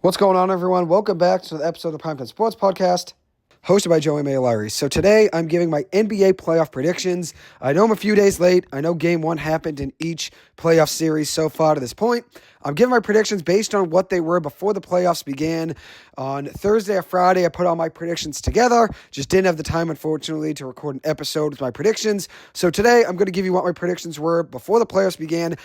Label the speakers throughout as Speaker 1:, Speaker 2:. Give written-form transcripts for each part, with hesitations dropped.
Speaker 1: What's going on, everyone? Welcome back to the episode of the Primetime Sports Podcast, hosted by Joey Mailari. So today, I'm giving my NBA playoff predictions. I know I'm a few days late. I know Game 1 happened in each playoff series so far to this point. I'm giving my predictions based on what they were before the playoffs began. On Thursday or Friday, I put all my predictions together. Just didn't have the time, unfortunately, to record an episode with my predictions. So today, I'm going to give you what my predictions were before the playoffs began.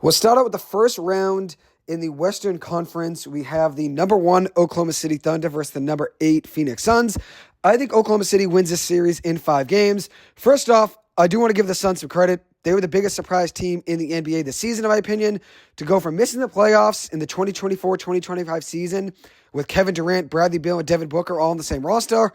Speaker 1: We'll start out with the first round. In the Western Conference, we have the number 1 Oklahoma City Thunder versus the number 8 Phoenix Suns. I think Oklahoma City wins this series in 5 games. First off, I do want to give the Suns some credit. They were the biggest surprise team in the NBA this season, in my opinion. To go from missing the playoffs in the 2024-2025 season with Kevin Durant, Bradley Beal, and Devin Booker all on the same roster,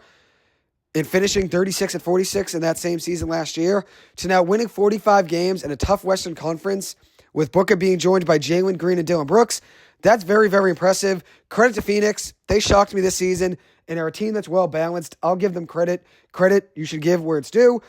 Speaker 1: and finishing 36-46 in that same season last year, to now winning 45 games in a tough Western Conference with Booker being joined by Jalen Green and Dillon Brooks. That's very, very impressive. Credit to Phoenix. They shocked me this season, and are a team that's well-balanced. I'll give them credit. Credit you should give where it's due.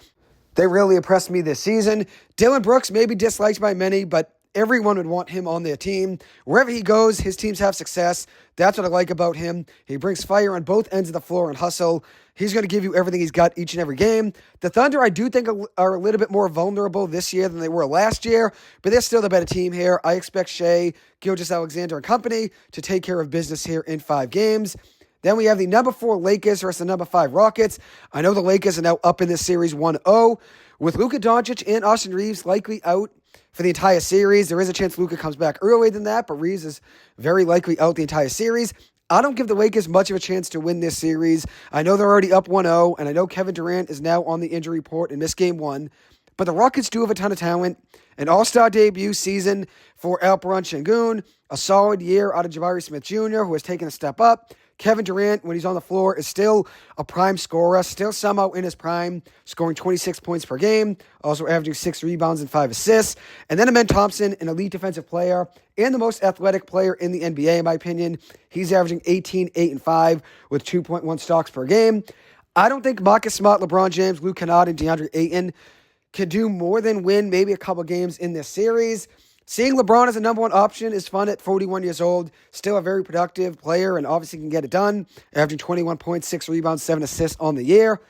Speaker 1: They really impressed me this season. Dillon Brooks may be disliked by many, but everyone would want him on their team. Wherever he goes, his teams have success. That's what I like about him. He brings fire on both ends of the floor and hustle. He's going to give you everything he's got each and every game. The Thunder, I do think, are a little bit more vulnerable this year than they were last year, but they're still the better team here. I expect Shea, Gilgeous-Alexander, and company to take care of business here in 5 games. Then we have the number 4 Lakers versus the number 5 Rockets. I know the Lakers are now up in this series 1-0. With Luka Doncic and Austin Reeves likely out for the entire series, there is a chance Luka comes back earlier than that, but Reeves is very likely out the entire series. I don't give the Lakers much of a chance to win this series. I know they're already up 1-0, and I know Kevin Durant is now on the injury report and missed Game 1, but the Rockets do have a ton of talent. An all-star debut season for Alperen Sengun, a solid year out of Jabari Smith Jr., who has taken a step up. Kevin Durant, when he's on the floor, is still a prime scorer, still somehow in his prime, scoring 26 points per game, also averaging 6 rebounds and 5 assists. And then Amen Thompson, an elite defensive player and the most athletic player in the NBA, in my opinion. He's averaging 18, 8, and 5 with 2.1 stocks per game. I don't think Marcus Smart, LeBron James, Luke Kennard, and DeAndre Ayton can do more than win maybe a couple games in this series. Seeing LeBron as a number 1 option is fun at 41 years old. Still a very productive player and obviously can get it done, averaging 21 points, 6 rebounds, 7 assists on the year.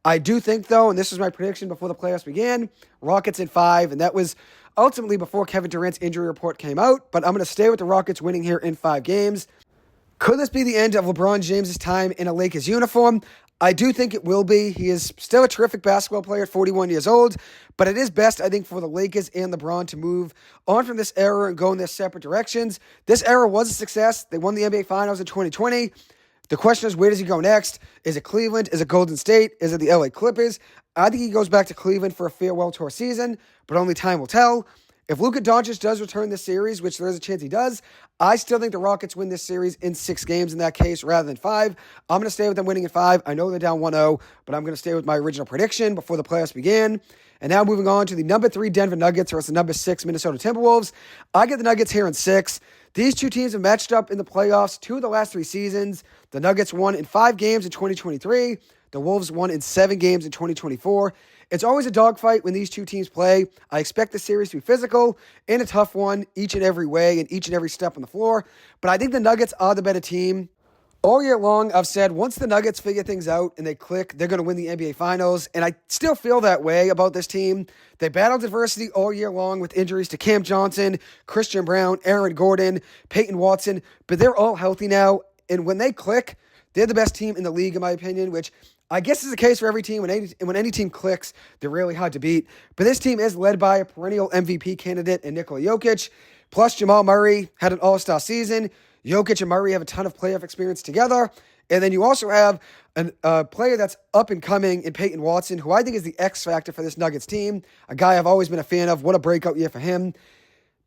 Speaker 1: I do think, though, and this was my prediction before the playoffs began, Rockets in 5, and that was ultimately before Kevin Durant's injury report came out, but I'm going to stay with the Rockets winning here in 5 games. Could this be the end of LeBron James' time in a Lakers uniform? I do think it will be. He is still a terrific basketball player at 41 years old, but it is best, I think, for the Lakers and LeBron to move on from this era and go in their separate directions. This era was a success. They won the NBA Finals in 2020. The question is, where does he go next? Is it Cleveland? Is it Golden State? Is it the LA Clippers? I think he goes back to Cleveland for a farewell tour season, but only time will tell. If Luka Doncic does return this series, which there is a chance he does, I still think the Rockets win this series in 6 games in that case rather than 5. I'm going to stay with them winning in 5. I know they're down 1-0, but I'm going to stay with my original prediction before the playoffs began. And now moving on to the number 3 Denver Nuggets versus the number 6 Minnesota Timberwolves. I get the Nuggets here in 6. These two teams have matched up in the playoffs 2 of the last 3 seasons. The Nuggets won in 5 games in 2023. The Wolves won in 7 games in 2024. It's always a dogfight when these two teams play. I expect the series to be physical and a tough one each and every way and each and every step on the floor. But I think the Nuggets are the better team. All year long, I've said once the Nuggets figure things out and they click, they're going to win the NBA Finals. And I still feel that way about this team. They battled adversity all year long with injuries to Cam Johnson, Christian Brown, Aaron Gordon, Peyton Watson. But they're all healthy now. And when they click, they're the best team in the league, in my opinion, which I guess is the case for every team. When any team clicks, they're really hard to beat. But this team is led by a perennial MVP candidate in Nikola Jokic. Plus, Jamal Murray had an all-star season. Jokic and Murray have a ton of playoff experience together. And then you also have a player that's up and coming in Peyton Watson, who I think is the X factor for this Nuggets team. A guy I've always been a fan of. What a breakout year for him.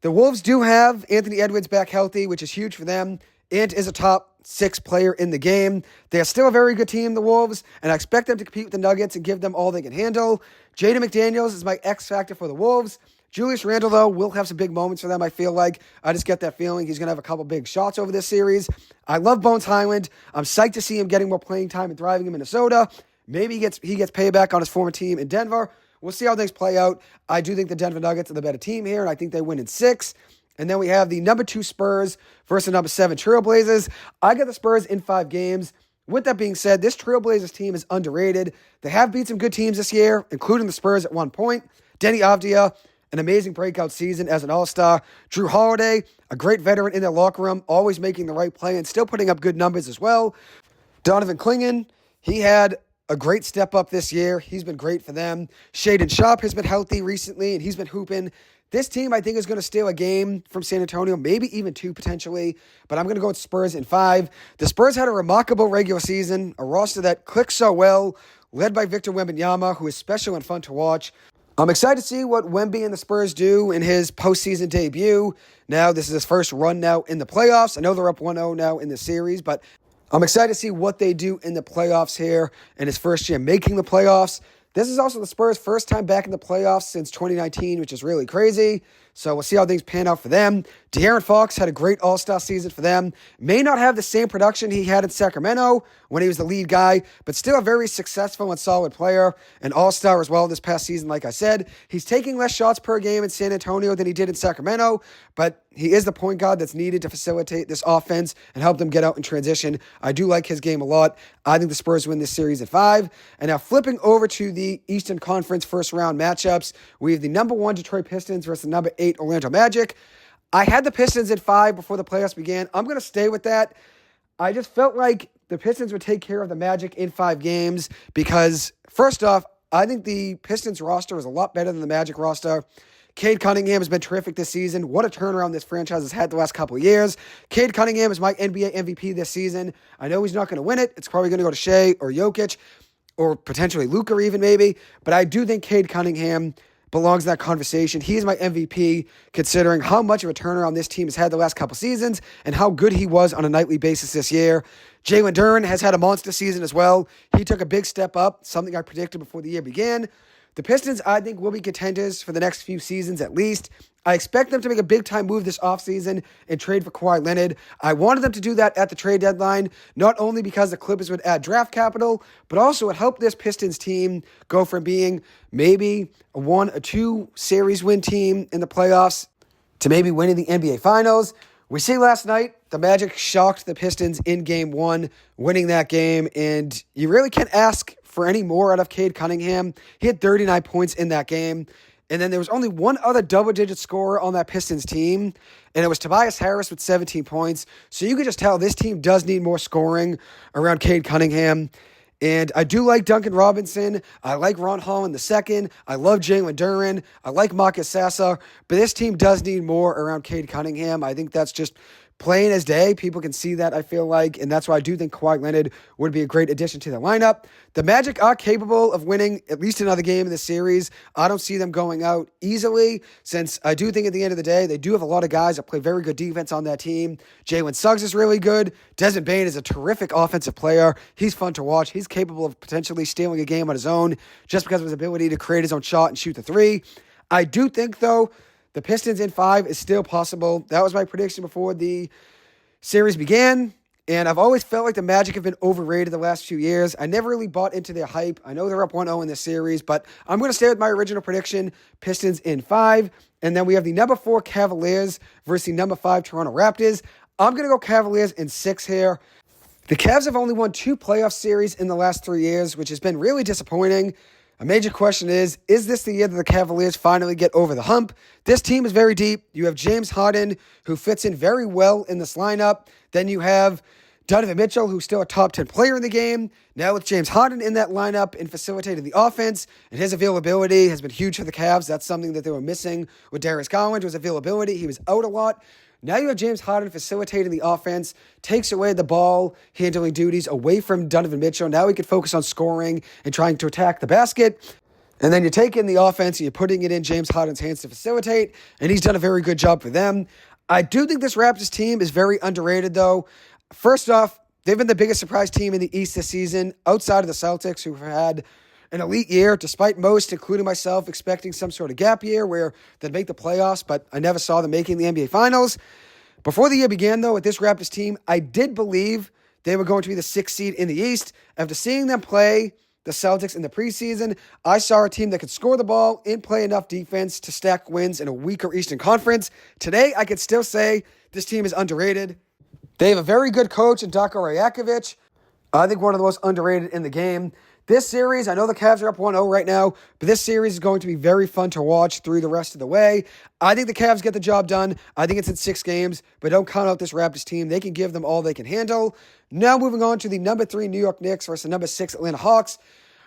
Speaker 1: The Wolves do have Anthony Edwards back healthy, which is huge for them. Ant is a top 6 player in the game. They are still a very good team, the Wolves, and I expect them to compete with the Nuggets and give them all they can handle. Jaden McDaniels is my X factor for the Wolves. Julius Randle, though, will have some big moments for them, I feel like. I just get that feeling he's going to have a couple big shots over this series. I love Bones Hyland. I'm psyched to see him getting more playing time and thriving in Minnesota. Maybe he gets payback on his former team in Denver. We'll see how things play out. I do think the Denver Nuggets are the better team here, and I think they win in 6. And then we have the number 2 Spurs versus the number 7 Trailblazers. I got the Spurs in 5 games. With that being said, this Trailblazers team is underrated. They have beat some good teams this year, including the Spurs at one point. Deni Avdija, an amazing breakout season as an all-star. Jrue Holiday, a great veteran in their locker room, always making the right play and still putting up good numbers as well. Donovan Clingan, he had a great step up this year. He's been great for them. Shaedon Sharpe has been healthy recently, and he's been hooping. This team, I think, is going to steal a game from San Antonio, maybe even 2 potentially, but I'm going to go with Spurs in 5. The Spurs had a remarkable regular season, a roster that clicked so well, led by Victor Wembanyama, who is special and fun to watch. I'm excited to see what Wemby and the Spurs do in his postseason debut. Now, this is his first run now in the playoffs. I know they're up 1-0 now in the series, but I'm excited to see what they do in the playoffs here in his first year making the playoffs. This is also the Spurs' first time back in the playoffs since 2019, which is really crazy. So we'll see how things pan out for them. De'Aaron Fox had a great all-star season for them. May not have the same production he had in Sacramento when he was the lead guy, but still a very successful and solid player. An all-star as well this past season, like I said. He's taking less shots per game in San Antonio than he did in Sacramento, but he is the point guard that's needed to facilitate this offense and help them get out in transition. I do like his game a lot. I think the Spurs win this series at 5. And now flipping over to the Eastern Conference first-round matchups, we have the number 1 Detroit Pistons versus the number 8 Orlando Magic. I had the Pistons at 5 before the playoffs began. I'm going to stay with that. I just felt like the Pistons would take care of the Magic in 5 games because, first off, I think the Pistons roster is a lot better than the Magic roster. Cade Cunningham has been terrific this season. What a turnaround this franchise has had the last couple of years. Cade Cunningham is my NBA MVP this season. I know he's not going to win it. It's probably going to go to Shea or Jokic or potentially Luka even maybe. But I do think Cade Cunningham belongs in that conversation. He is my MVP considering how much of a turnaround this team has had the last couple seasons and how good he was on a nightly basis this year. Jalen Duren has had a monster season as well. He took a big step up, something I predicted before the year began. The Pistons, I think, will be contenders for the next few seasons at least. I expect them to make a big-time move this offseason and trade for Kawhi Leonard. I wanted them to do that at the trade deadline, not only because the Clippers would add draft capital, but also it helped this Pistons team go from being maybe a 1 or 2 series win team in the playoffs to maybe winning the NBA Finals. We see last night, the Magic shocked the Pistons in Game 1, winning that game, and you really can't ask for any more out of Cade Cunningham. He had 39 points in that game. And then there was only one other double-digit scorer on that Pistons team, and it was Tobias Harris with 17 points. So you could just tell this team does need more scoring around Cade Cunningham. And I do like Duncan Robinson. I like Ron Holland II. I love Jalen Duren. I like Marcus Sasser. But this team does need more around Cade Cunningham. I think that's just plain as day. People can see that, I feel like, and that's why I do think Kawhi Leonard would be a great addition to the lineup. The Magic are capable of winning at least another game in the series. I don't see them going out easily, since I do think at the end of the day, they do have a lot of guys that play very good defense on that team. Jalen Suggs is really good. Desmond Bane is a terrific offensive player. He's fun to watch. He's capable of potentially stealing a game on his own just because of his ability to create his own shot and shoot the three. I do think, though, the Pistons in 5 is still possible. That was my prediction before the series began, and I've always felt like the Magic have been overrated the last few years. I never really bought into their hype. I know they're up 1-0 in this series, but I'm going to stay with my original prediction, Pistons in 5, and then we have the number 4 Cavaliers versus the number 5 Toronto Raptors. I'm going to go Cavaliers in 6 here. The Cavs have only won 2 playoff series in the last 3 years, which has been really disappointing. A major question is this the year that the Cavaliers finally get over the hump? This team is very deep. You have James Harden, who fits in very well in this lineup. Then you have Donovan Mitchell, who's still a top 10 player in the game. Now with James Harden in that lineup and facilitating the offense, and his availability has been huge for the Cavs. That's something that they were missing with Darius Garland, was availability. He was out a lot. Now you have James Harden facilitating the offense, takes away the ball handling duties away from Donovan Mitchell. Now he can focus on scoring and trying to attack the basket. And then you take in the offense and you're putting it in James Harden's hands to facilitate, and he's done a very good job for them. I do think this Raptors team is very underrated, though. First off, they've been the biggest surprise team in the East this season, outside of the Celtics, who have had an elite year, despite most, including myself, expecting some sort of gap year where they'd make the playoffs, but I never saw them making the NBA Finals. Before the year began, though, with this Raptors team, I did believe they were going to be the 6th seed in the East. After seeing them play the Celtics in the preseason. I saw a team that could score the ball and play enough defense to stack wins in a weaker Eastern Conference. Today, I could still say this team is underrated. They have a very good coach in Darko Rajakovic. I think one of the most underrated in the game. This series, I know the Cavs are up 1-0 right now, but this series is going to be very fun to watch through the rest of the way. I think the Cavs get the job done. I think it's in 6 games, but don't count out this Raptors team. They can give them all they can handle. Now moving on to the number 3 New York Knicks versus the number 6 Atlanta Hawks.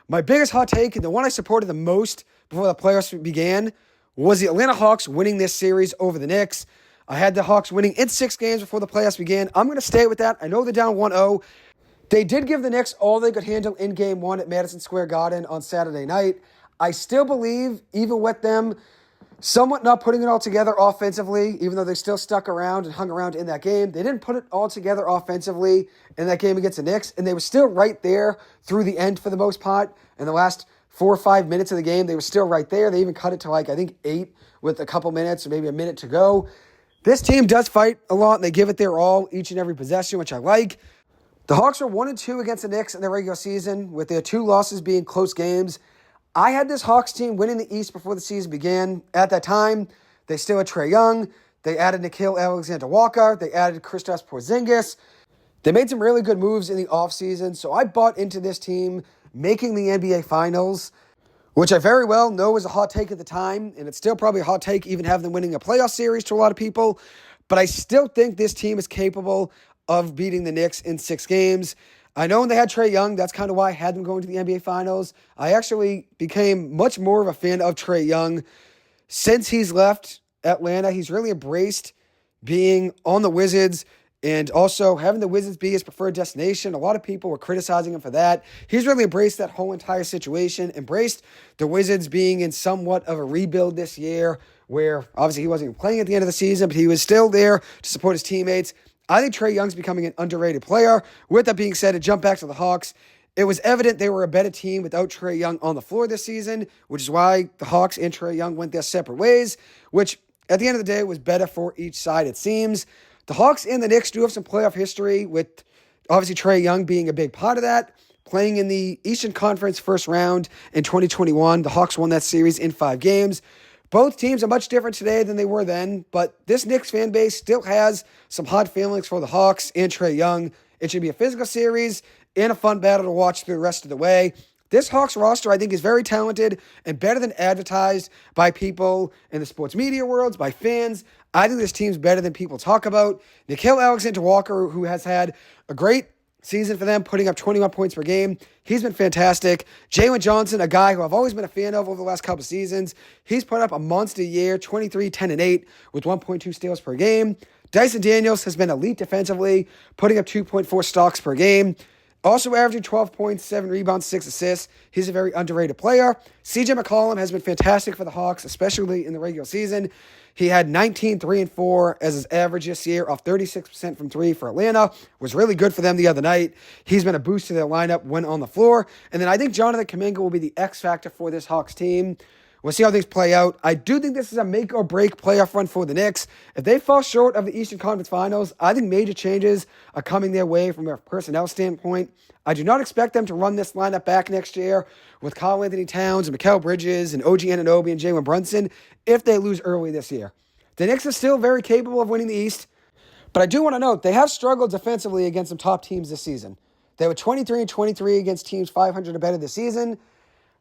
Speaker 1: My biggest hot take, and the one I supported the most before the playoffs began, was the Atlanta Hawks winning this series over the Knicks. I had the Hawks winning in 6 games before the playoffs began. I'm going to stay with that. I know they're down 1-0. They did give the Knicks all they could handle in Game 1 at Madison Square Garden on Saturday night. I still believe, even with them somewhat not putting it all together offensively, even though they still stuck around and hung around in that game, they didn't put it all together offensively in that game against the Knicks, and they were still right there through the end for the most part. In the last 4 or 5 minutes of the game, they were still right there. They even cut it to I think 8 with a couple minutes or maybe a minute to go. This team does fight a lot, and they give it their all each and every possession, which I like. The Hawks are 1-2 against the Knicks in the regular season, with their 2 losses being close games. I had this Hawks team winning the East before the season began. At that time, they still had Trae Young. They added Nickeil Alexander-Walker. They added Kristaps Porzingis. They made some really good moves in the offseason, so I bought into this team making the NBA Finals, which I very well know was a hot take at the time, and it's still probably a hot take even having them winning a playoff series to a lot of people, but I still think this team is capable of beating the Knicks in 6 games. I know when they had Trae Young, that's kind of why I had them going to the NBA Finals. I actually became much more of a fan of Trae Young since he's left Atlanta. He's really embraced being on the Wizards and also having the Wizards be his preferred destination. A lot of people were criticizing him for that. He's really embraced that whole entire situation, embraced the Wizards being in somewhat of a rebuild this year, where obviously he wasn't even playing at the end of the season, but he was still there to support his teammates. I think Trae Young's becoming an underrated player. With that being said, to jump back to the Hawks, it was evident they were a better team without Trae Young on the floor this season, which is why the Hawks and Trae Young went their separate ways, which at the end of the day was better for each side, it seems. The Hawks and the Knicks do have some playoff history, with obviously Trae Young being a big part of that. Playing in the Eastern Conference first round in 2021, the Hawks won that series in 5 games. Both teams are much different today than they were then, but this Knicks fan base still has some hot feelings for the Hawks and Trae Young. It should be a physical series and a fun battle to watch through the rest of the way. This Hawks roster, I think, is very talented and better than advertised by people in the sports media worlds, by fans. I think this team's better than people talk about. Nickeil Alexander-Walker, who has had a great season for them, putting up 21 points per game. He's been fantastic. Jalen Johnson, a guy who I've always been a fan of over the last couple seasons. He's put up a monster year, 23, 10, and 8 with 1.2 steals per game. Dyson Daniels has been elite defensively, putting up 2.4 stocks per game. Also averaging 12 points, 7 rebounds, 6 assists. He's a very underrated player. CJ McCollum has been fantastic for the Hawks, especially in the regular season. He had 19, 3, and 4 as his average this year, off 36% from 3 for Atlanta. Was really good for them the other night. He's been a boost to their lineup when on the floor. And then I think Jonathan Kuminga will be the X factor for this Hawks team. We'll see how things play out. I do think this is a make-or-break playoff run for the Knicks. If they fall short of the Eastern Conference Finals, I think major changes are coming their way from a personnel standpoint. I do not expect them to run this lineup back next year with Karl-Anthony Towns and Mikal Bridges and OG Anunoby and Jalen Brunson if they lose early this year. The Knicks are still very capable of winning the East, but I do want to note they have struggled defensively against some top teams this season. They were 23-23 against teams 500 or better this season,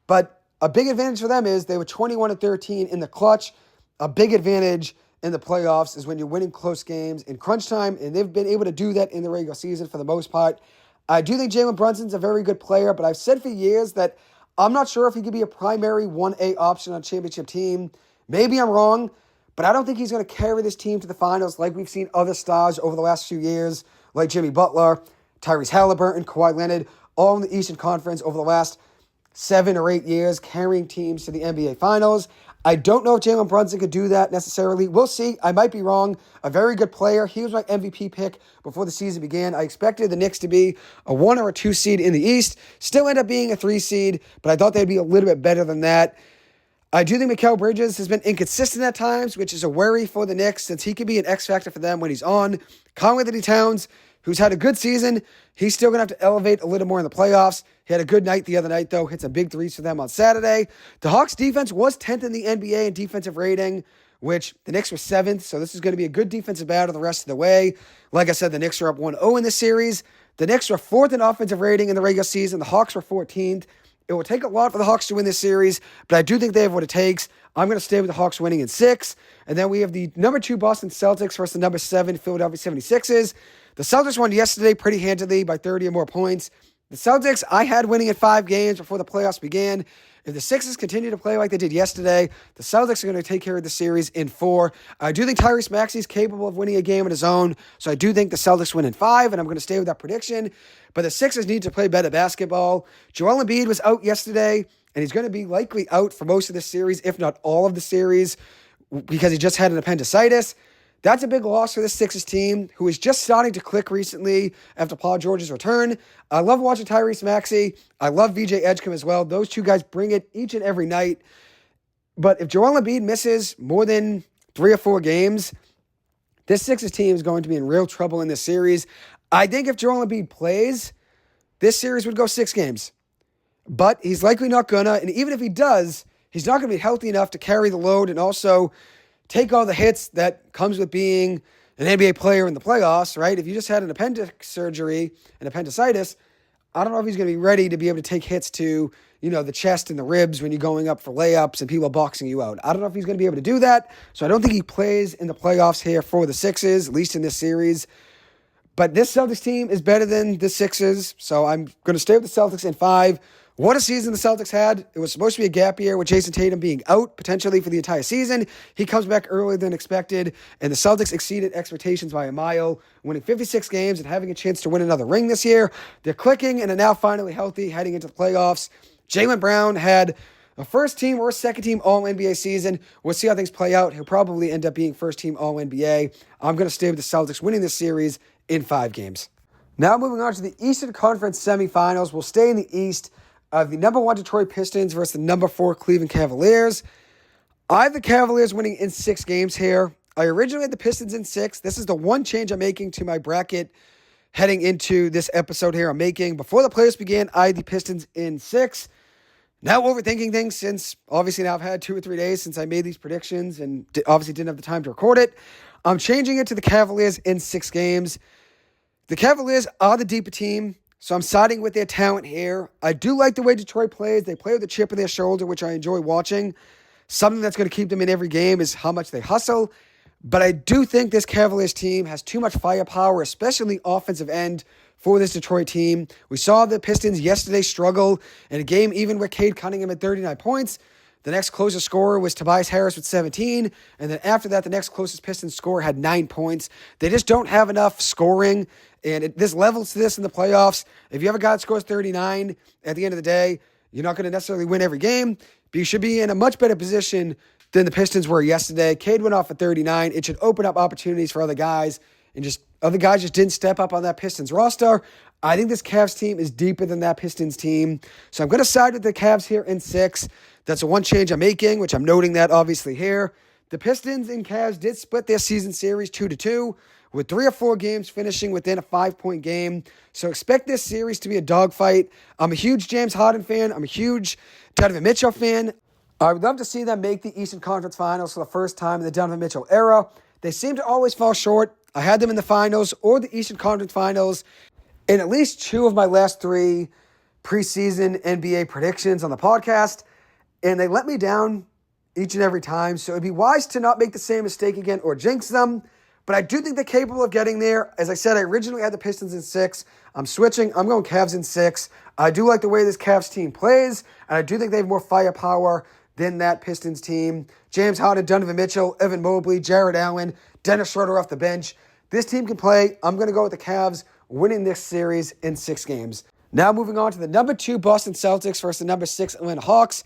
Speaker 1: but a big advantage for them is they were 21-13 in the clutch. A big advantage in the playoffs is when you're winning close games in crunch time, and they've been able to do that in the regular season for the most part. I do think Jalen Brunson's a very good player, but I've said for years that I'm not sure if he could be a primary 1A option on a championship team. Maybe I'm wrong, but I don't think he's going to carry this team to the finals like we've seen other stars over the last few years, like Jimmy Butler, Tyrese Halliburton, Kawhi Leonard, all in the Eastern Conference over the last 7 or 8 years, carrying teams to the NBA Finals. I don't know if Jalen Brunson could do that necessarily. We'll see. I might be wrong. A very good player. He was my MVP pick before the season began. I expected the Knicks to be a 1 or a 2 seed in the East. Still end up being a 3 seed, but I thought they'd be a little bit better than that. I do think Mikal Bridges has been inconsistent at times, which is a worry for the Knicks since he can be an X factor for them when he's on. Karl-Anthony Towns, who's had a good season, he's still going to have to elevate a little more in the playoffs. He had a good night the other night, though. Hit some big threes for them on Saturday. The Hawks' defense was 10th in the NBA in defensive rating, which the Knicks were 7th, so this is going to be a good defensive battle the rest of the way. Like I said, the Knicks are up 1-0 in this series. The Knicks were 4th in offensive rating in the regular season. The Hawks were 14th. It will take a lot for the Hawks to win this series, but I do think they have what it takes. I'm going to stay with the Hawks winning in 6. And then we have the number 2 Boston Celtics versus the number 7 Philadelphia 76ers. The Celtics won yesterday pretty handily by 30 or more points. The Celtics, I had winning in 5 games before the playoffs began. If the Sixers continue to play like they did yesterday, the Celtics are going to take care of the series in 4. I do think Tyrese Maxey is capable of winning a game on his own, so I do think the Celtics win in 5, and I'm going to stay with that prediction. But the Sixers need to play better basketball. Joel Embiid was out yesterday, and he's going to be likely out for most of the series, if not all of the series, because he just had an appendicitis. That's a big loss for the Sixers team, who is just starting to click recently after Paul George's return. I love watching Tyrese Maxey. I love VJ Edgecombe as well. Those two guys bring it each and every night. But if Joel Embiid misses more than 3 or 4 games, this Sixers team is going to be in real trouble in this series. I think if Joel Embiid plays, this series would go 6 games. But he's likely not gonna, and even if he does, he's not going to be healthy enough to carry the load and also take all the hits that comes with being an NBA player in the playoffs, right? If you just had an appendix surgery, an appendicitis, I don't know if he's going to be ready to be able to take hits to, the chest and the ribs when you're going up for layups and people are boxing you out. I don't know if he's going to be able to do that. So I don't think he plays in the playoffs here for the Sixers, at least in this series. But this Celtics team is better than the Sixers, so I'm going to stay with the Celtics in 5. What a season the Celtics had. It was supposed to be a gap year with Jason Tatum being out potentially for the entire season. He comes back earlier than expected, and the Celtics exceeded expectations by a mile, winning 56 games and having a chance to win another ring this year. They're clicking and are now finally healthy heading into the playoffs. Jaylen Brown had a first-team or second-team All-NBA season. We'll see how things play out. He'll probably end up being first-team All-NBA. I'm going to stay with the Celtics winning this series in 5 games. Now moving on to the Eastern Conference semifinals. We'll stay in the East. The number 1 Detroit Pistons versus the number 4 Cleveland Cavaliers. I have the Cavaliers winning in 6 games here. I originally had the Pistons in 6. This is the one change I'm making to my bracket heading into this episode here I'm making. Before the playoffs began, I had the Pistons in 6. Now overthinking things since, obviously now I've had 2 or 3 days since I made these predictions and obviously didn't have the time to record it. I'm changing it to the Cavaliers in 6 games. The Cavaliers are the deeper team, so I'm siding with their talent here. I do like the way Detroit plays. They play with a chip on their shoulder, which I enjoy watching. Something that's going to keep them in every game is how much they hustle. But I do think this Cavaliers team has too much firepower, especially the offensive end for this Detroit team. We saw the Pistons yesterday struggle in a game even with Cade Cunningham at 39 points. The next closest scorer was Tobias Harris with 17. And then after that, the next closest Pistons scorer had 9 points. They just don't have enough scoring. And this levels to this in the playoffs. If you have a guy that scores 39 at the end of the day, you're not going to necessarily win every game, but you should be in a much better position than the Pistons were yesterday. Cade went off at 39. It should open up opportunities for other guys, and just other guys just didn't step up on that Pistons roster. I think this Cavs team is deeper than that Pistons team. So I'm going to side with the Cavs here in 6. That's the one change I'm making, which I'm noting that obviously here. The Pistons and Cavs did split their season series 2-2, with 3 or 4 games finishing within a 5-point game. So expect this series to be a dogfight. I'm a huge James Harden fan. I'm a huge Donovan Mitchell fan. I would love to see them make the Eastern Conference Finals for the first time in the Donovan Mitchell era. They seem to always fall short. I had them in the finals or the Eastern Conference Finals in at least 2 of my last 3 preseason NBA predictions on the podcast, and they let me down each and every time. So it'd be wise to not make the same mistake again or jinx them. But I do think they're capable of getting there. As I said, I originally had the Pistons in 6. I'm switching. I'm going Cavs in 6. I do like the way this Cavs team plays, and I do think they have more firepower than that Pistons team. James Harden, Donovan Mitchell, Evan Mobley, Jared Allen, Dennis Schroeder off the bench. This team can play. I'm going to go with the Cavs winning this series in 6 games. Now moving on to the number 2 Boston Celtics versus the number 6 Atlanta Hawks.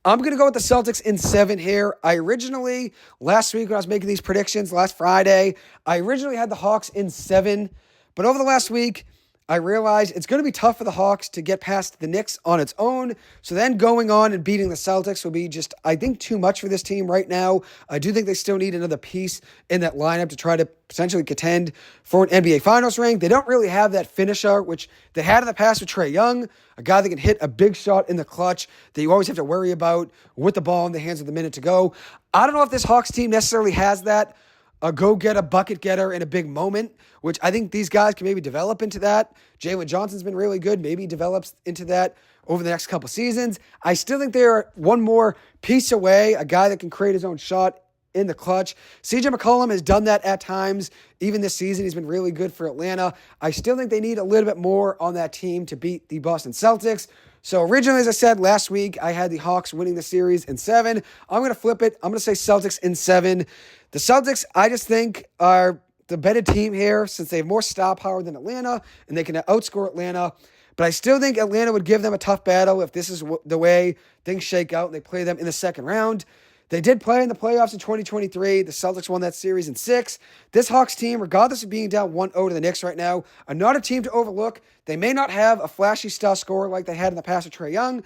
Speaker 1: I'm going to go with the Celtics in 7 here. I originally, last week when I was making these predictions, last Friday, I originally had the Hawks in 7. But over the last week, I realize it's going to be tough for the Hawks to get past the Knicks on its own. So then going on and beating the Celtics will be just, I think, too much for this team right now. I do think they still need another piece in that lineup to try to potentially contend for an NBA Finals ring. They don't really have that finisher, which they had in the past with Trae Young, a guy that can hit a big shot in the clutch that you always have to worry about with the ball in the hands with a minute to go. I don't know if this Hawks team necessarily has that. A go-getter, bucket-getter in a big moment, which I think these guys can maybe develop into that. Jalen Johnson's been really good. Maybe he develops into that over the next couple seasons. I still think they're one more piece away, a guy that can create his own shot in the clutch. CJ McCollum has done that at times. Even this season, he's been really good for Atlanta. I still think they need a little bit more on that team to beat the Boston Celtics. So originally, as I said last week, I had the Hawks winning the series in 7. I'm going to flip it. I'm going to say Celtics in 7. The Celtics, I just think, are the better team here since they have more star power than Atlanta, and they can outscore Atlanta. But I still think Atlanta would give them a tough battle if this is the way things shake out and they play them in the second round. They did play in the playoffs in 2023. The Celtics won that series in 6. This Hawks team, regardless of being down 1-0 to the Knicks right now, are not a team to overlook. They may not have a flashy star scorer like they had in the past with Trae Young,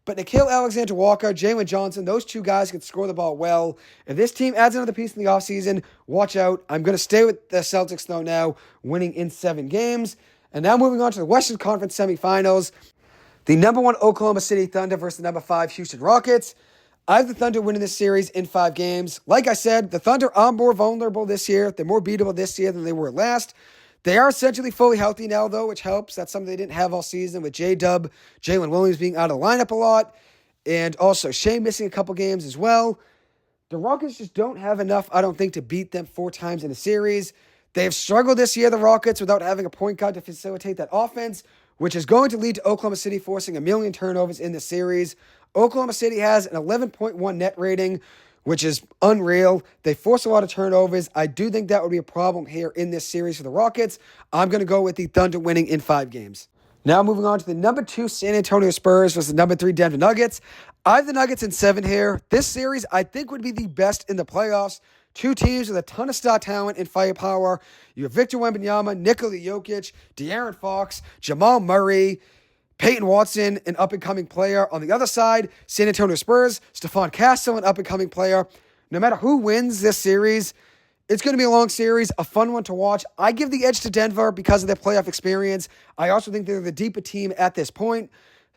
Speaker 1: but Nickeil Alexander-Walker, Jalen Johnson, those two guys can score the ball well. If this team adds another piece in the offseason, watch out. I'm going to stay with the Celtics, though, now, winning in 7 games. And now moving on to the Western Conference semifinals. The number 1 Oklahoma City Thunder versus the number 5 Houston Rockets. I have the Thunder winning this series in 5 games. Like I said, the Thunder are more vulnerable this year. They're more beatable this year than they were last. They are essentially fully healthy now, though, which helps. That's something they didn't have all season with J-Dub, Jalen Williams being out of the lineup a lot, and also Shea missing a couple games as well. The Rockets just don't have enough, I don't think, to beat them 4 times in a series. They have struggled this year, the Rockets, without having a point guard to facilitate that offense, which is going to lead to Oklahoma City forcing 1 million turnovers in the series. Oklahoma City has an 11.1 net rating, which is unreal. They force a lot of turnovers. I do think that would be a problem here in this series for the Rockets. I'm going to go with the Thunder winning in 5 games. Now moving on to the number 2 San Antonio Spurs versus the number 3 Denver Nuggets. I have the Nuggets in 7 here. This series I think would be the best in the playoffs. 2 teams with a ton of star talent and firepower. You have Victor Wembanyama, Nikola Jokic, De'Aaron Fox, Jamal Murray, Peyton Watson, an up-and-coming player. On the other side, San Antonio Spurs, Stephon Castle, an up-and-coming player. No matter who wins this series, it's going to be a long series, a fun one to watch. I give the edge to Denver because of their playoff experience. I also think they're the deeper team at this point,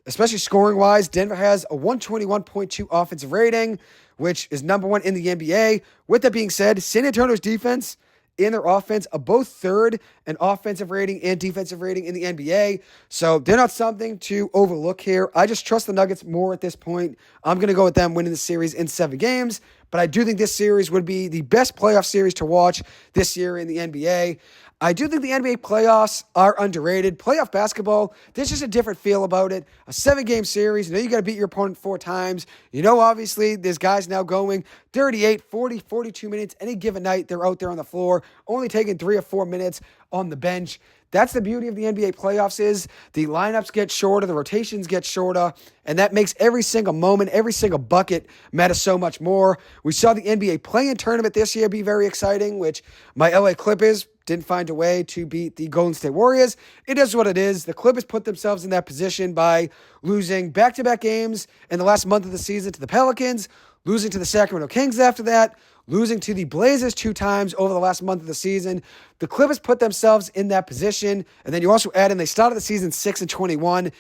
Speaker 1: especially scoring-wise. Denver has a 121.2 offensive rating, which is number 1 in the NBA. With that being said, San Antonio's defense and their offense are both 3rd in offensive rating and defensive rating in the NBA. So they're not something to overlook here. I just trust the Nuggets more at this point. I'm going to go with them winning the series in 7 games. But I do think this series would be the best playoff series to watch this year in the NBA. I do think the NBA playoffs are underrated. Playoff basketball, there's just a different feel about it. A 7-game series, you know you got to beat your opponent 4 times. You know, obviously, there's guys now going 38, 40, 42 minutes. Any given night, they're out there on the floor, only taking 3 or 4 minutes on the bench. That's the beauty of the NBA playoffs is the lineups get shorter, the rotations get shorter, and that makes every single moment, every single bucket matter so much more. We saw the NBA play-in tournament this year be very exciting, which my LA Clippers didn't find a way to beat the Golden State Warriors. It is what it is. The Clippers put themselves in that position by losing back-to-back games in the last month of the season to the Pelicans, losing to the Sacramento Kings after that, losing to the Blazers 2 times over the last month of the season. The Clippers put themselves in that position, and then you also add in they started the season 6-21.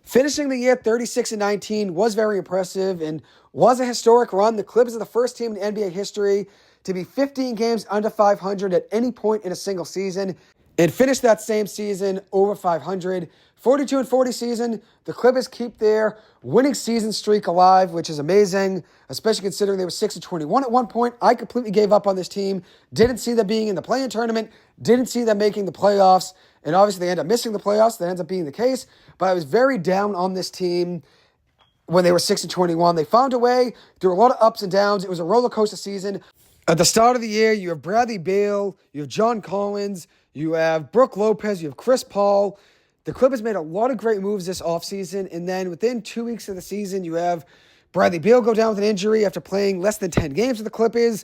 Speaker 1: Finishing the year 36-19 was very impressive and was a historic run. The Clippers are the first team in NBA history to be 15 games under 500 at any point in a single season and finish that same season over 500. 42-40 season, the Clippers keep their winning season streak alive, which is amazing, especially considering they were 6-21 at one point. I completely gave up on this team. Didn't see them being in the play-in tournament. Didn't see them making the playoffs. And obviously they end up missing the playoffs. That ends up being the case. But I was very down on this team when they were 6-21. They found a way through a lot of ups and downs. It was a roller coaster season. At the start of the year, you have Bradley Beal, you have John Collins, you have Brook Lopez, you have Chris Paul. The Clippers made a lot of great moves this offseason, and then within 2 weeks of the season, you have Bradley Beal go down with an injury after playing less than 10 games with the Clippers.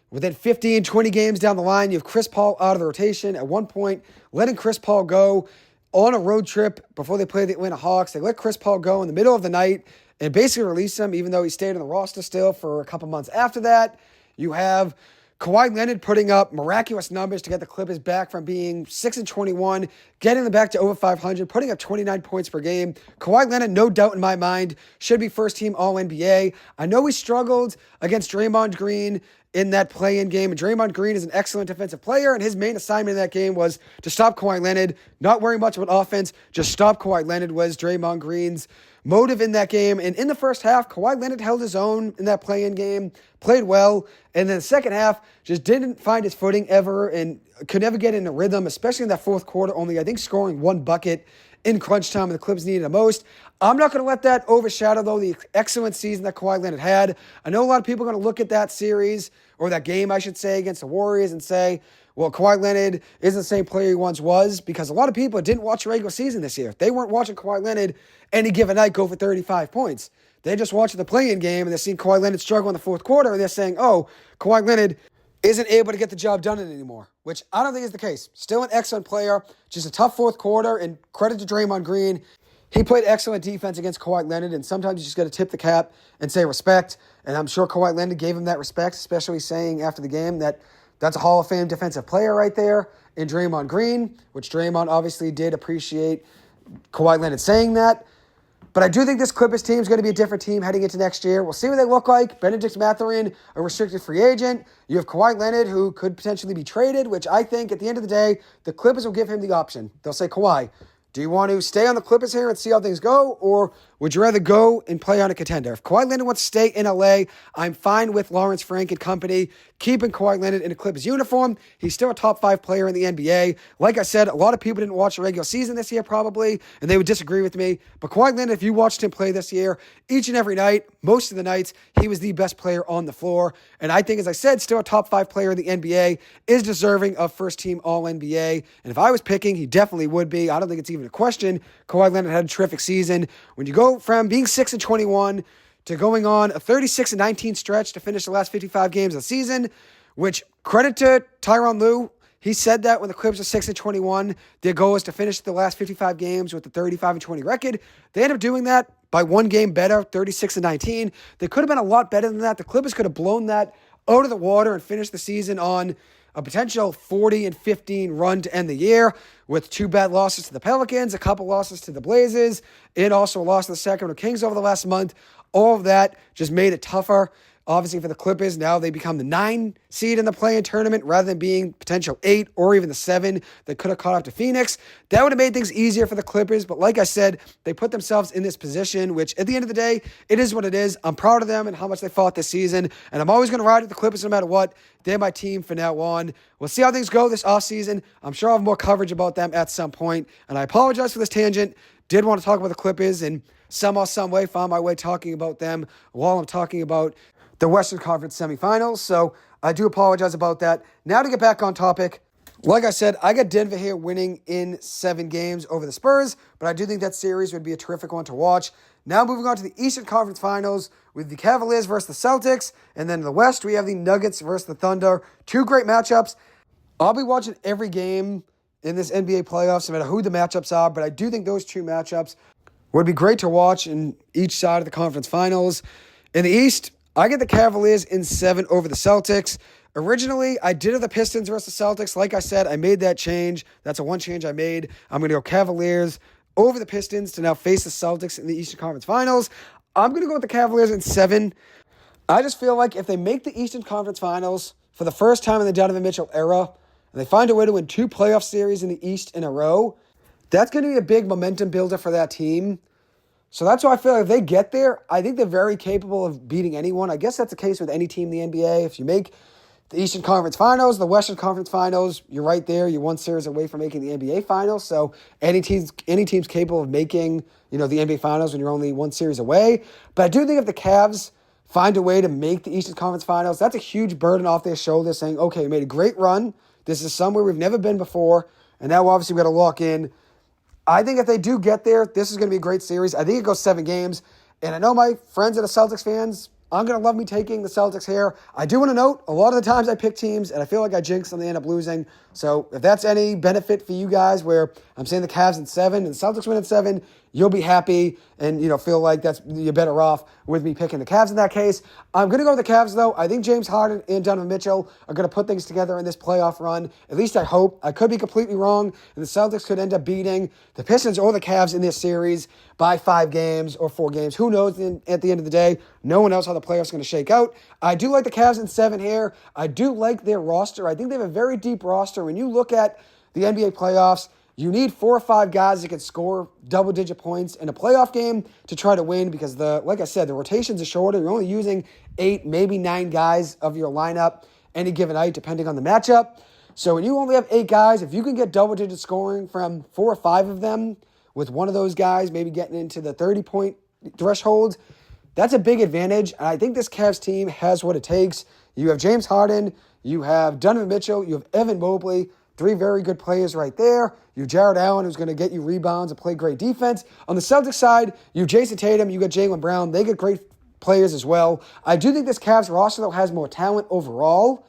Speaker 1: Within 15, 20 games down the line, you have Chris Paul out of the rotation. At one point, letting Chris Paul go on a road trip before they played the Atlanta Hawks. They let Chris Paul go in the middle of the night and basically released him, even though he stayed on the roster still for a couple months after that. You have Kawhi Leonard putting up miraculous numbers to get the Clippers back from being 6-21, getting them back to over 500, putting up 29 points per game. Kawhi Leonard, no doubt in my mind, should be first-team All-NBA. I know he struggled against Draymond Green in that play-in game, and Draymond Green is an excellent defensive player, and his main assignment in that game was to stop Kawhi Leonard, not worrying much about offense, just stop Kawhi Leonard was Draymond Green's motive in that game. And in the first half, Kawhi Leonard held his own in that play-in game, played well, and then the second half just didn't find his footing ever and could never get in a rhythm, especially in that fourth quarter, only, I think, scoring one bucket in crunch time when the Clips needed the most. I'm not going to let that overshadow, though, the excellent season that Kawhi Leonard had. I know a lot of people are going to look at that series, or that game, I should say, against the Warriors and say, well, Kawhi Leonard isn't the same player he once was, because a lot of people didn't watch the regular season this year. They weren't watching Kawhi Leonard any given night go for 35 points. They just watched the play-in game, and they're seeing Kawhi Leonard struggle in the fourth quarter, and they're saying, oh, Kawhi Leonard isn't able to get the job done anymore, which I don't think is the case. Still an excellent player, just a tough fourth quarter, and credit to Draymond Green. He played excellent defense against Kawhi Leonard, and sometimes you just got to tip the cap and say respect, and I'm sure Kawhi Leonard gave him that respect, especially saying after the game that that's a Hall of Fame defensive player right there in Draymond Green, which Draymond obviously did appreciate Kawhi Leonard saying that. But I do think this Clippers team is going to be a different team heading into next year. We'll see what they look like. Benedict Mathurin, a restricted free agent. You have Kawhi Leonard, who could potentially be traded, which I think at the end of the day, the Clippers will give him the option. They'll say, Kawhi, do you want to stay on the Clippers here and see how things go, or would you rather go and play on a contender? If Kawhi Leonard wants to stay in LA, I'm fine with Lawrence Frank and company keeping Kawhi Leonard in a Clippers uniform. He's still a top 5 player in the NBA. Like I said, a lot of people didn't watch the regular season this year probably, and they would disagree with me. But Kawhi Leonard, if you watched him play this year, each and every night, most of the nights, he was the best player on the floor. And I think, as I said, still a top 5 player in the NBA, is deserving of first-team All-NBA. And if I was picking, he definitely would be. I don't think it's even a question. Kawhi Leonard had a terrific season. When you go from being 6-21 to going on a 36-19 stretch to finish the last 55 games of the season, which credit to Tyronn Lue. He said that when the Clips are 6-21, their goal is to finish the last 55 games with the 35-20 record. They ended up doing that by one game better, 36-19. They could have been a lot better than that. The Clippers could have blown that out of the water and finished the season on a potential 40-15 run to end the year, with 2 bad losses to the Pelicans, a couple losses to the Blazers, and also a loss to the Sacramento Kings over the last month. All of that just made it tougher. Obviously, for the Clippers, now they become the 9 seed in the play-in tournament rather than being potential 8 or even the 7 that could have caught up to Phoenix. That would have made things easier for the Clippers, but like I said, they put themselves in this position, which at the end of the day, it is what it is. I'm proud of them and how much they fought this season, and I'm always going to ride with the Clippers no matter what. They're my team from now on. We'll see how things go this offseason. I'm sure I'll have more coverage about them at some point, and I apologize for this tangent. Did want to talk about the Clippers and somehow, some way, found my way talking about them while I'm talking about the Western Conference semifinals, so I do apologize about that. Now to get back on topic, like I said, I got Denver here winning in 7 games over the Spurs, but I do think that series would be a terrific one to watch. Now moving on to the Eastern Conference Finals with the Cavaliers versus the Celtics, and then in the West we have the Nuggets versus the Thunder. 2 great matchups. I'll be watching every game in this NBA playoffs, no matter who the matchups are, but I do think those 2 matchups would be great to watch in each side of the conference finals. In the East, I get the Cavaliers in 7 over the Celtics. Originally, I did have the Pistons versus the Celtics. Like I said, I made that change. That's a one change I made. I'm going to go Cavaliers over the Pistons to now face the Celtics in the Eastern Conference Finals. I'm going to go with the Cavaliers in 7. I just feel like if they make the Eastern Conference Finals for the first time in the Donovan Mitchell era, and they find a way to win 2 playoff series in the East in a row, that's going to be a big momentum builder for that team. So that's why I feel like if they get there, I think they're very capable of beating anyone. I guess that's the case with any team in the NBA. If you make the Eastern Conference Finals, the Western Conference Finals, you're right there. You're 1 series away from making the NBA Finals. So any team's capable of making, the NBA Finals when you're only 1 series away. But I do think if the Cavs find a way to make the Eastern Conference Finals, that's a huge burden off their shoulders saying, okay, we made a great run. This is somewhere we've never been before. And now obviously we've got to lock in. I think if they do get there, this is going to be a great series. I think it goes 7 games. And I know my friends that are Celtics fans, I'm going to love me taking the Celtics here. I do want to note, a lot of the times I pick teams, and I feel like I jinx them, they end up losing. So if that's any benefit for you guys, where I'm saying the Cavs in 7 and the Celtics win in 7, you'll be happy and, feel like you're better off with me picking the Cavs in that case. I'm going to go with the Cavs, though. I think James Harden and Donovan Mitchell are going to put things together in this playoff run. At least I hope. I could be completely wrong, and the Celtics could end up beating the Pistons or the Cavs in this series by 5 games or 4 games. Who knows at the end of the day? No one knows how the playoffs are going to shake out. I do like the Cavs in 7 here. I do like their roster. I think they have a very deep roster. When you look at the NBA playoffs, you need 4 or 5 guys that can score double-digit points in a playoff game to try to win because, like I said, the rotations are shorter. You're only using 8, maybe 9 guys of your lineup any given night, depending on the matchup. So when you only have 8 guys, if you can get double-digit scoring from 4 or 5 of them, with one of those guys maybe getting into the 30-point threshold, that's a big advantage. And I think this Cavs team has what it takes. You have James Harden, you have Donovan Mitchell, you have Evan Mobley, 3 very good players right there. You have Jared Allen, who's going to get you rebounds and play great defense. On the Celtics side, you have Jason Tatum, you got Jaylen Brown. They get great players as well. I do think this Cavs roster, though, has more talent overall.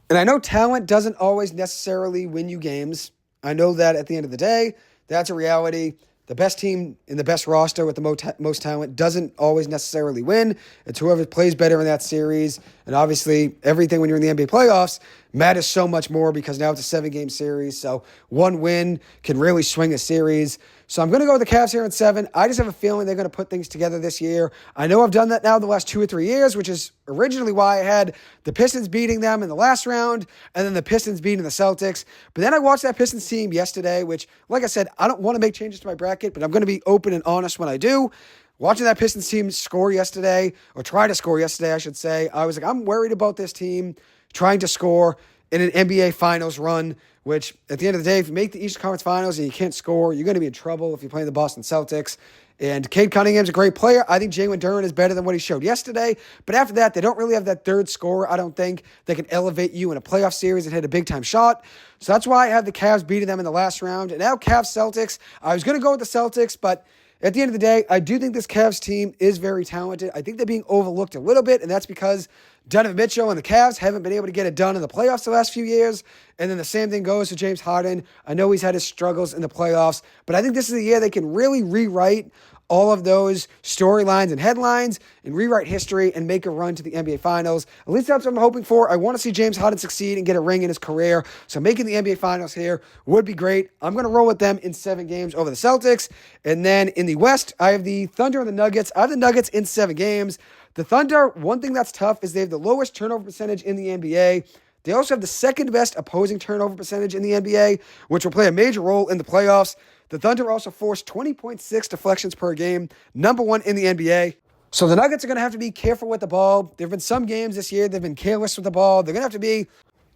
Speaker 1: And I know talent doesn't always necessarily win you games. I know that at the end of the day, that's a reality. The best team in the best roster with the most talent doesn't always necessarily win. It's whoever plays better in that series. And obviously, everything when you're in the NBA playoffs matters so much more because now it's a 7-game series. So one win can really swing a series. So I'm going to go with the Cavs here in 7. I just have a feeling they're going to put things together this year. I know I've done that now the last 2 or 3 years, which is originally why I had the Pistons beating them in the last round and then the Pistons beating the Celtics. But then I watched that Pistons team yesterday, which, like I said, I don't want to make changes to my bracket, but I'm going to be open and honest when I do. Watching that Pistons team score yesterday, or try to score yesterday, I should say, I was like, I'm worried about this team trying to score in an NBA Finals run, which at the end of the day, if you make the Eastern Conference Finals and you can't score, you're going to be in trouble if you're playing the Boston Celtics. And Cade Cunningham's a great player. I think Jalen Duren is better than what he showed yesterday. But after that, they don't really have that third scorer, I don't think, that can elevate you in a playoff series and hit a big-time shot. So that's why I have the Cavs beating them in the last round. And now Cavs-Celtics. I was going to go with the Celtics, but at the end of the day, I do think this Cavs team is very talented. I think they're being overlooked a little bit, and that's because Donovan Mitchell and the Cavs haven't been able to get it done in the playoffs the last few years. And then the same thing goes to James Harden. I know he's had his struggles in the playoffs, but I think this is the year they can really rewrite all of those storylines and headlines and rewrite history and make a run to the NBA Finals. At least that's what I'm hoping for. I want to see James Harden succeed and get a ring in his career. So making the NBA Finals here would be great. I'm going to roll with them in 7 games over the Celtics. And then in the West, I have the Thunder and the Nuggets. I have the Nuggets in 7 games. The Thunder, one thing that's tough is they have the lowest turnover percentage in the NBA. They also have the second best opposing turnover percentage in the NBA, which will play a major role in the playoffs. The Thunder also forced 20.6 deflections per game, number 1 in the NBA. So the Nuggets are going to have to be careful with the ball. There have been some games this year they've been careless with the ball. They're going to have to be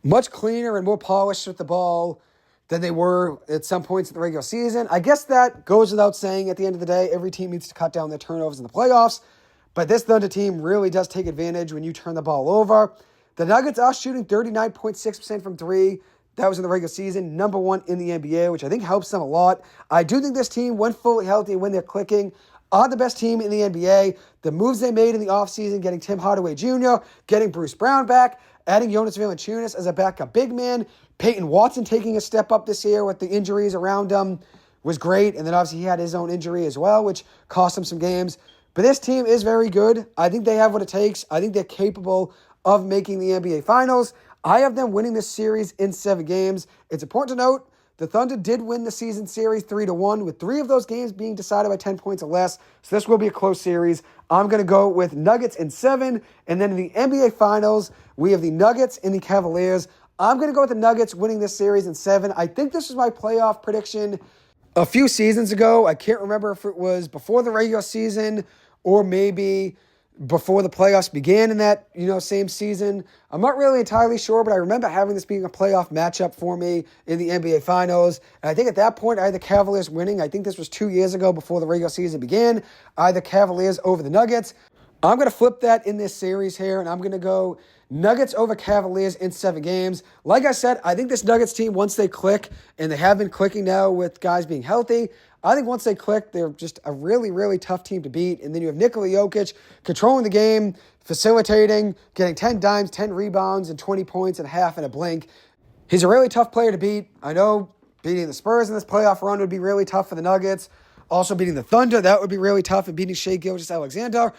Speaker 1: much cleaner and more polished with the ball than they were at some points in the regular season. I guess that goes without saying at the end of the day. Every team needs to cut down their turnovers in the playoffs. But this Thunder team really does take advantage when you turn the ball over. The Nuggets are shooting 39.6% from 3. That was in the regular season, number 1 in the NBA, which I think helps them a lot. I do think this team, when fully healthy and when they're clicking, are the best team in the NBA. The moves they made in the offseason, getting Tim Hardaway Jr., getting Bruce Brown back, adding Jonas Valanciunas as a backup big man, Peyton Watson taking a step up this year with the injuries around him was great. And then obviously he had his own injury as well, which cost him some games. But this team is very good. I think they have what it takes. I think they're capable of making the NBA Finals. I have them winning this series in 7 games. It's important to note, the Thunder did win the season series 3-1, with 3 of those games being decided by 10 points or less. So this will be a close series. I'm going to go with Nuggets in 7. And then in the NBA Finals, we have the Nuggets and the Cavaliers. I'm going to go with the Nuggets winning this series in 7. I think this was my playoff prediction a few seasons ago. I can't remember if it was before the regular season or maybe before the playoffs began in that, same season. I'm not really entirely sure, but I remember having this being a playoff matchup for me in the NBA Finals. And I think at that point, I had the Cavaliers winning. I think this was 2 years ago before the regular season began. I had the Cavaliers over the Nuggets. I'm going to flip that in this series here, and I'm going to go Nuggets over Cavaliers in 7 games. Like I said, I think this Nuggets team, once they click, and they have been clicking now with guys being healthy, I think once they click, they're just a really, really tough team to beat. And then you have Nikola Jokic controlling the game, facilitating, getting 10 dimes, 10 rebounds, and 20 points and a half in a blink. He's a really tough player to beat. I know beating the Spurs in this playoff run would be really tough for the Nuggets. Also beating the Thunder, that would be really tough, and beating Shai Gilgeous-Alexander.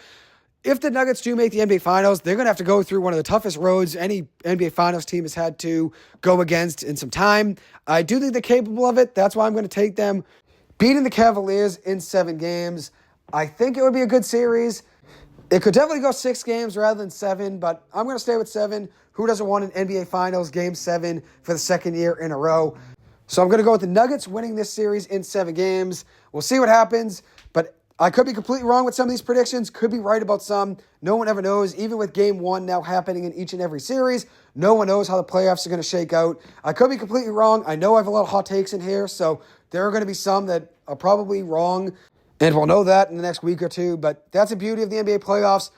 Speaker 1: If the Nuggets do make the NBA Finals, they're going to have to go through one of the toughest roads any NBA Finals team has had to go against in some time. I do think they're capable of it. That's why I'm going to take them. Beating the Cavaliers in 7 games, I think it would be a good series. It could definitely go 6 games rather than 7, but I'm going to stay with 7. Who doesn't want an NBA Finals Game 7 for the second year in a row? So I'm going to go with the Nuggets winning this series in 7 games. We'll see what happens, but I could be completely wrong with some of these predictions, could be right about some. No one ever knows. Even with Game 1 now happening in each and every series, no one knows how the playoffs are going to shake out. I could be completely wrong. I know I have a lot of hot takes in here, so there are going to be some that are probably wrong, and we'll know that in the next week or two. But that's the beauty of the NBA playoffs.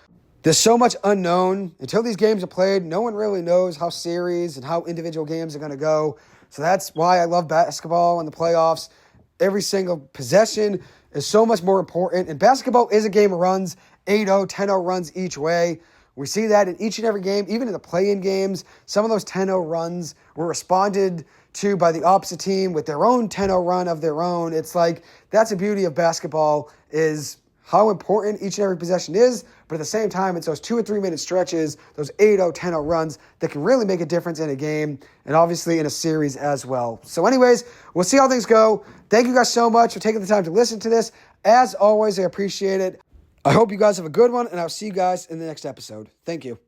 Speaker 1: There's so much unknown. Until these games are played, no one really knows how series and how individual games are going to go. So that's why I love basketball and the playoffs. Every single possession is so much more important. And basketball is a game of runs, 8-0, 10-0 runs each way. We see that in each and every game, even in the play-in games. Some of those 10-0 runs were responded to by the opposite team with their own 10-0 run of their own. It's like, that's the beauty of basketball, is how important each and every possession is, but at the same time, it's those 2 or 3 minute stretches, those 8-0, 10-0 runs that can really make a difference in a game and obviously in a series as well. So anyways, we'll see how things go. Thank you guys so much for taking the time to listen to this. As always, I appreciate it. I hope you guys have a good one, and I'll see you guys in the next episode. Thank you.